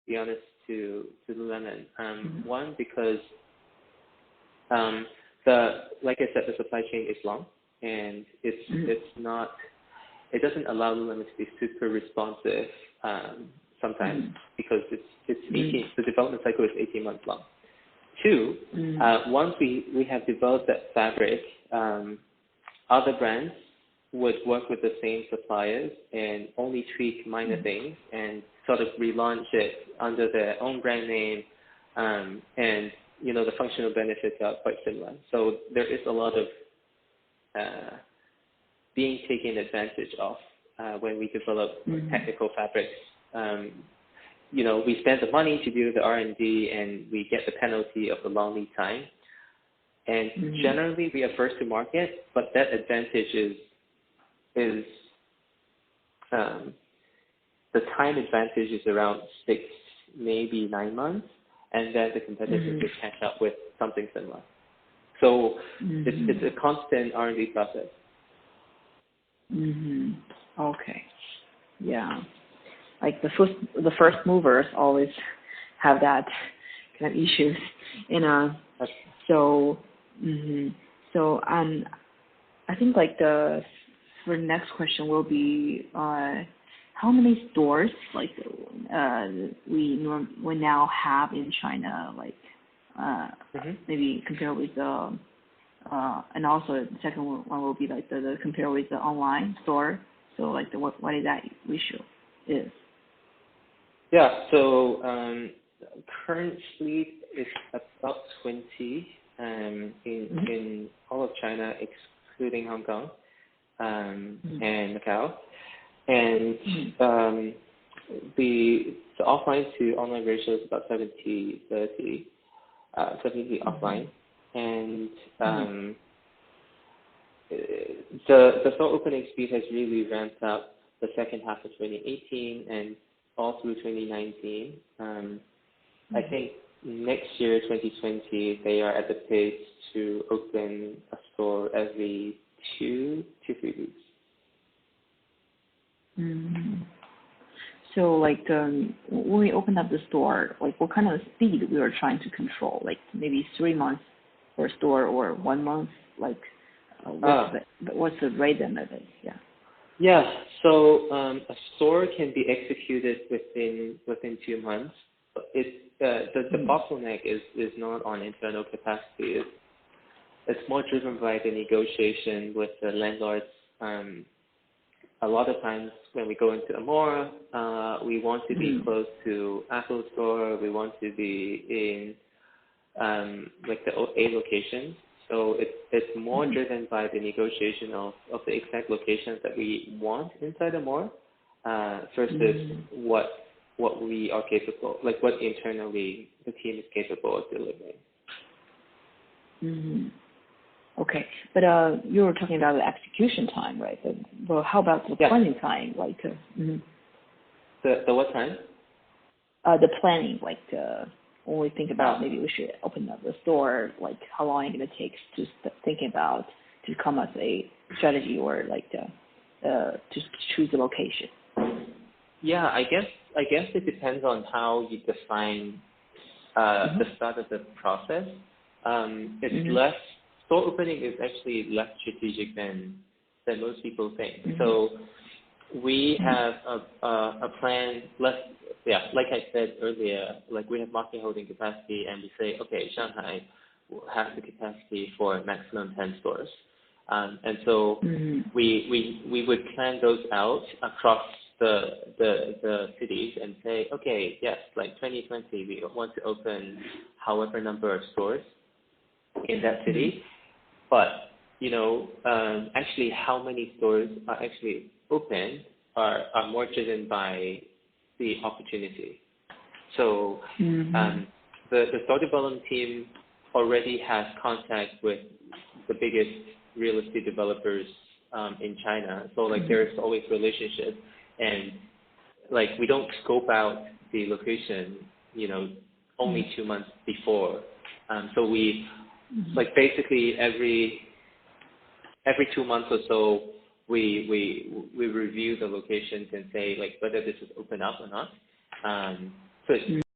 be honest, to Lululemon. One, because like I said, the supply chain is long, and it's not. It doesn't allow Lululemon to be super responsive sometimes because it's 18. The development cycle is 18 months long. Two, once we have developed that fabric, other brands would work with the same suppliers and only tweak minor things and sort of relaunch it under their own brand name, and the functional benefits are quite similar. So there is a lot of being taken advantage of when we develop technical fabrics. We spend the money to do the R&D, and we get the penalty of the long lead time. And generally, we are first to market, but that advantage is the time advantage is around 6, maybe 9 months, and then the competitors will catch up with something similar. So it's a constant R&D process. Okay. Yeah. Like the first movers always have that kind of issues, So I think for the next question will be how many stores we now have in China, maybe compared with and also the second one will be the compare with the online store. So what is that ratio is? Yeah. So current fleet is about 20 in all of China, excluding Hong Kong and Macau. And the offline to online ratio is about 70/30, 70 offline. And the store opening speed has really ramped up the second half of 2018 and all through 2019. I think next year, 2020, they are at the pace to open a store every 2 to 3 weeks. So, when we open up the store, what kind of speed we are trying to control? Maybe 3 months for a store or 1 month? What's the rate of it? Yeah. Yeah. So a store can be executed within 2 months. The bottleneck is not on internal capacity. It's more driven by the negotiation with the landlords. A lot of times when we go into a mall, we want to be close to Apple Store. We want to be in the A location. So it's more driven by the negotiation of the exact locations that we want inside the mall versus what we are capable, what internally the team is capable of delivering. Okay, but you were talking about the execution time, right? Well, how about the planning time? The what time? The planning, when we think about maybe we should open up the store, how long is it going to take to thinking about to come up with a strategy or to choose a location? Yeah, I guess it depends on how you define the start of the process. It's less. Store opening is actually less strategic than most people think. So we have a plan. Like I said earlier, we have market holding capacity, and we say, okay, Shanghai has the capacity for maximum 10 stores, and so we would plan those out across the cities and say, okay, yes, 2020 we want to open however number of stores in that city. But, actually how many stores are actually open are more driven by the opportunity. So the store development team already has contact with the biggest real estate developers in China. So there's always relationship, and we don't scope out the location, only 2 months before. So we basically every 2 months or so, we review the locations and say whether this is open up or not. Good.